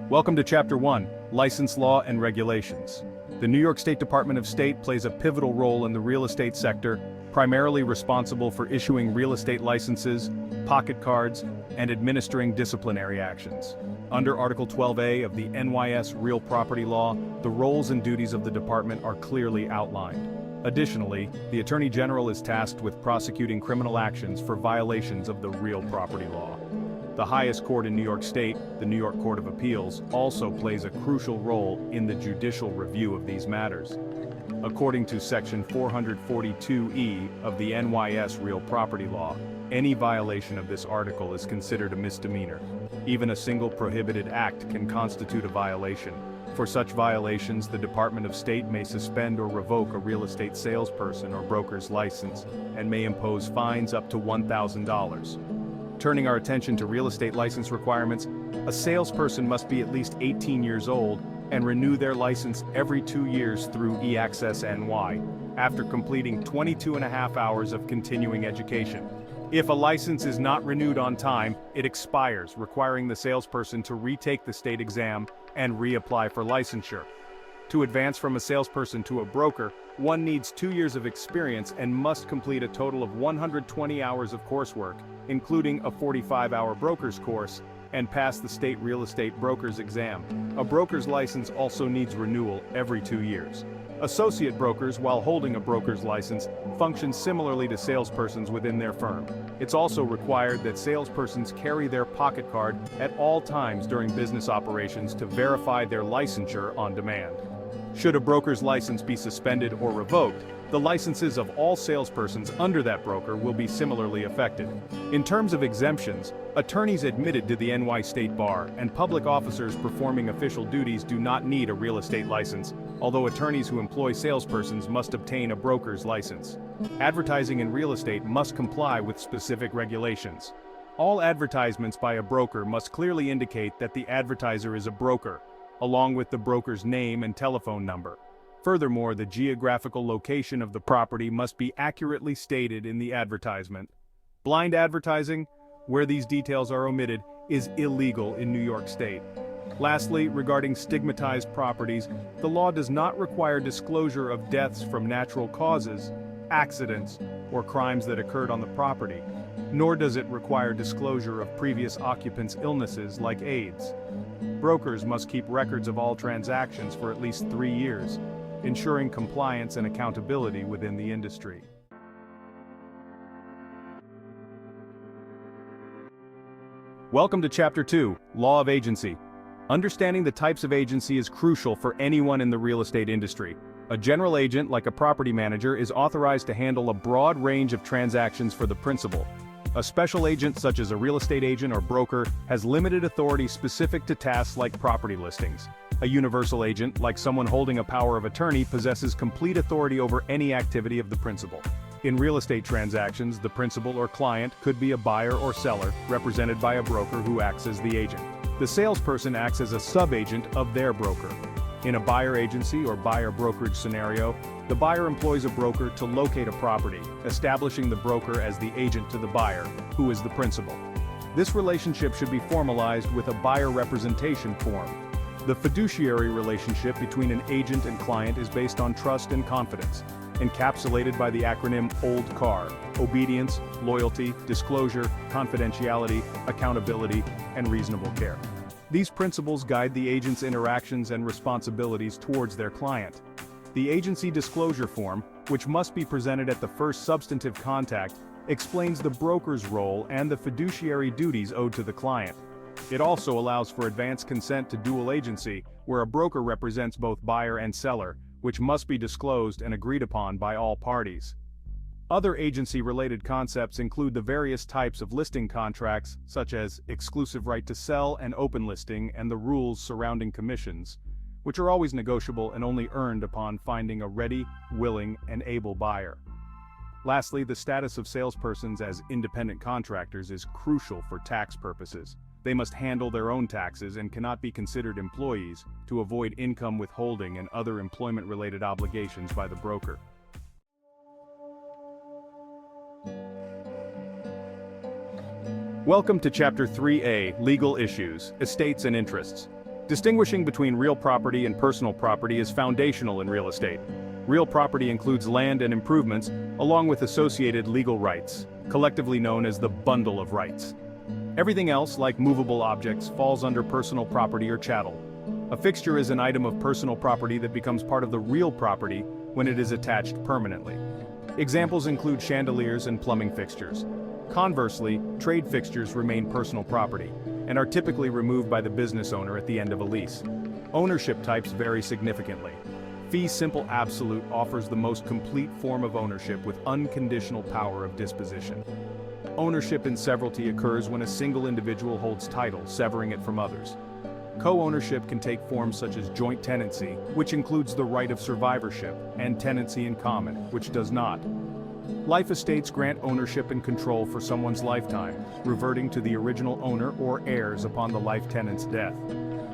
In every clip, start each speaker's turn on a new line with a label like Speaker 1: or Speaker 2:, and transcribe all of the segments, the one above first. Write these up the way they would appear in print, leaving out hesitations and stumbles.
Speaker 1: Welcome to Chapter 1, License Law and Regulations. The New York State Department of State plays a pivotal role in the real estate sector, primarily responsible for issuing real estate licenses, pocket cards, and administering disciplinary actions. Under Article 12A of the NYS Real Property Law, the roles and duties of the department are clearly outlined. Additionally, the Attorney General is tasked with prosecuting criminal actions for violations of the real property law. The highest court in New York State, the New York Court of Appeals, also plays a crucial role in the judicial review of these matters. According to Section 442E of the NYS Real Property Law, any violation of this article is considered a misdemeanor. Even a single prohibited act can constitute a violation. For such violations, the Department of State may suspend or revoke a real estate salesperson or broker's license and may impose fines up to $1,000. Turning our attention to real estate license requirements, a salesperson must be at least 18 years old and renew their license every 2 years through eAccess NY, after completing 22.5 hours of continuing education. If a license is not renewed on time, it expires, requiring the salesperson to retake the state exam and reapply for licensure. To advance from a salesperson to a broker, one needs 2 years of experience and must complete a total of 120 hours of coursework, including a 45-hour broker's course, and pass the state real estate broker's exam. A broker's license also needs renewal every 2 years. Associate brokers, while holding a broker's license, function similarly to salespersons within their firm. It's also required that salespersons carry their pocket card at all times during business operations to verify their licensure on demand. Should a broker's license be suspended or revoked, the licenses of all salespersons under that broker will be similarly affected. In terms of exemptions, attorneys admitted to the NY State Bar and public officers performing official duties do not need a real estate license, although attorneys who employ salespersons must obtain a broker's license. Advertising in real estate must comply with specific regulations. All advertisements by a broker must clearly indicate that the advertiser is a broker, along with the broker's name and telephone number. Furthermore, the geographical location of the property must be accurately stated in the advertisement. Blind advertising, where these details are omitted, is illegal in New York State. Lastly, regarding stigmatized properties, the law does not require disclosure of deaths from natural causes, accidents, or crimes that occurred on the property, nor does it require disclosure of previous occupants' illnesses like AIDS. Brokers must keep records of all transactions for at least 3 years, ensuring compliance and accountability within the industry. Welcome to Chapter 2, Law of Agency. Understanding the types of agency is crucial for anyone in the real estate industry. A general agent, like a property manager, is authorized to handle a broad range of transactions for the principal. A special agent, such as a real estate agent or broker, has limited authority specific to tasks like property listings. A universal agent, like someone holding a power of attorney, possesses complete authority over any activity of the principal. In real estate transactions, the principal or client could be a buyer or seller, represented by a broker who acts as the agent. The salesperson acts as a sub-agent of their broker. In a buyer agency or buyer brokerage scenario, the buyer employs a broker to locate a property, establishing the broker as the agent to the buyer, who is the principal. This relationship should be formalized with a buyer representation form. The fiduciary relationship between an agent and client is based on trust and confidence, encapsulated by the acronym OLD-CAR: obedience, loyalty, disclosure, confidentiality, accountability, and reasonable care. These principles guide the agent's interactions and responsibilities towards their client. The agency disclosure form, which must be presented at the first substantive contact, explains the broker's role and the fiduciary duties owed to the client. It also allows for advance consent to dual agency, where a broker represents both buyer and seller, which must be disclosed and agreed upon by all parties. Other agency-related concepts include the various types of listing contracts, such as exclusive right to sell and open listing, and the rules surrounding commissions, which are always negotiable and only earned upon finding a ready, willing, and able buyer. Lastly, the status of salespersons as independent contractors is crucial for tax purposes. They must handle their own taxes and cannot be considered employees to avoid income withholding and other employment-related obligations by the broker. Welcome to Chapter 3A, Legal Issues, Estates and Interests. Distinguishing between real property and personal property is foundational in real estate. Real property includes land and improvements, along with associated legal rights, collectively known as the bundle of rights. Everything else, like movable objects, falls under personal property or chattel. A fixture is an item of personal property that becomes part of the real property when it is attached permanently. Examples include chandeliers and plumbing fixtures. Conversely, trade fixtures remain personal property and are typically removed by the business owner at the end of a lease. Ownership types vary significantly. Fee simple absolute offers the most complete form of ownership with unconditional power of disposition. Ownership in severalty occurs when a single individual holds title, severing it from others. Co-ownership can take forms such as joint tenancy, which includes the right of survivorship, and tenancy in common, which does not. Life estates grant ownership and control for someone's lifetime, reverting to the original owner or heirs upon the life tenant's death.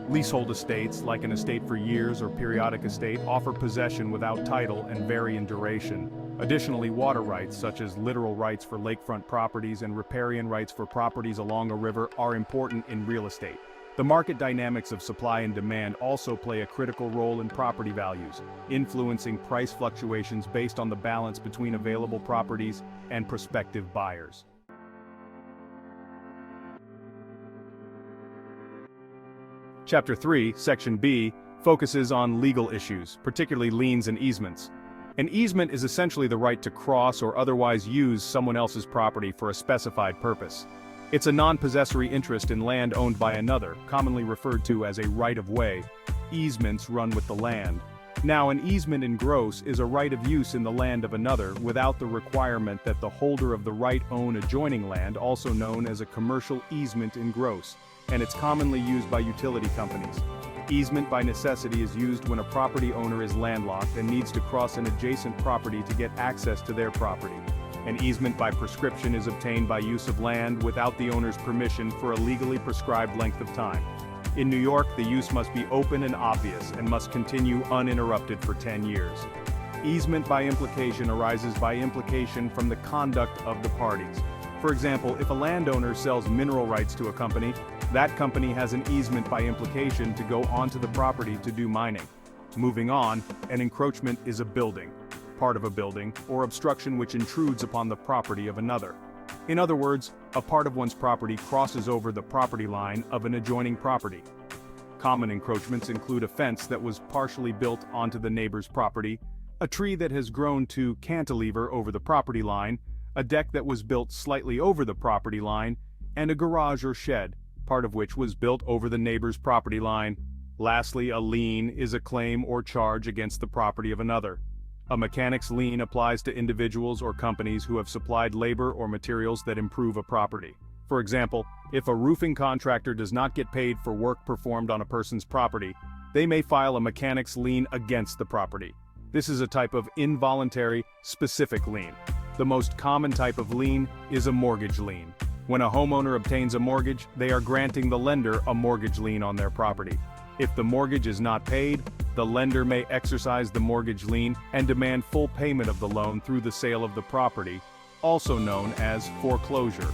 Speaker 1: Leasehold estates, like an estate for years or periodic estate, offer possession without title and vary in duration. Additionally, water rights, such as literal rights for lakefront properties and riparian rights for properties along a river, are important in real estate. The market dynamics of supply and demand also play a critical role in property values, influencing price fluctuations based on the balance between available properties and prospective buyers. Chapter 3, Section B, focuses on legal issues, particularly liens and easements. An easement is essentially the right to cross or otherwise use someone else's property for a specified purpose. It's a non-possessory interest in land owned by another, commonly referred to as a right-of-way. Easements run with the land. Now, an easement in gross is a right of use in the land of another without the requirement that the holder of the right own adjoining land, also known as a commercial easement in gross, and it's commonly used by utility companies. Easement by necessity is used when a property owner is landlocked and needs to cross an adjacent property to get access to their property. An easement by prescription is obtained by use of land without the owner's permission for a legally prescribed length of time. In New York, the use must be open and obvious and must continue uninterrupted for 10 years. Easement by implication arises by implication from the conduct of the parties. For example, if a landowner sells mineral rights to a company, that company has an easement by implication to go onto the property to do mining. Moving on, an encroachment is a building, part of a building, or obstruction which intrudes upon the property of another. In other words, a part of one's property crosses over the property line of an adjoining property. Common encroachments include a fence that was partially built onto the neighbor's property, a tree that has grown to cantilever over the property line, a deck that was built slightly over the property line, and a garage or shed, part of which was built over the neighbor's property line. Lastly, a lien is a claim or charge against the property of another. A mechanic's lien applies to individuals or companies who have supplied labor or materials that improve a property. For example, if a roofing contractor does not get paid for work performed on a person's property, they may file a mechanic's lien against the property. This is a type of involuntary, specific lien. The most common type of lien is a mortgage lien. When a homeowner obtains a mortgage, they are granting the lender a mortgage lien on their property. If the mortgage is not paid, the lender may exercise the mortgage lien and demand full payment of the loan through the sale of the property, also known as foreclosure.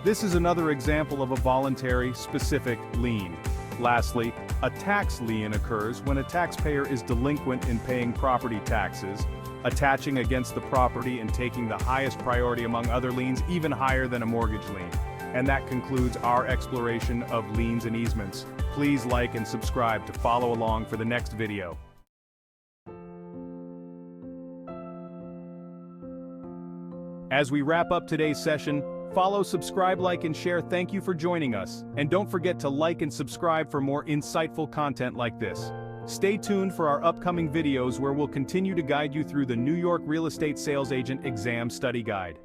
Speaker 1: This is another example of a voluntary, specific lien. Lastly, a tax lien occurs when a taxpayer is delinquent in paying property taxes, attaching against the property and taking the highest priority among other liens, even higher than a mortgage lien. And that concludes our exploration of liens and easements. Please like and subscribe to follow along for the next video. As we wrap up today's session, follow, subscribe, like, and share. Thank you for joining us. And don't forget to like and subscribe for more insightful content like this. Stay tuned for our upcoming videos where we'll continue to guide you through the New York Real Estate Sales Agent Exam Study Guide.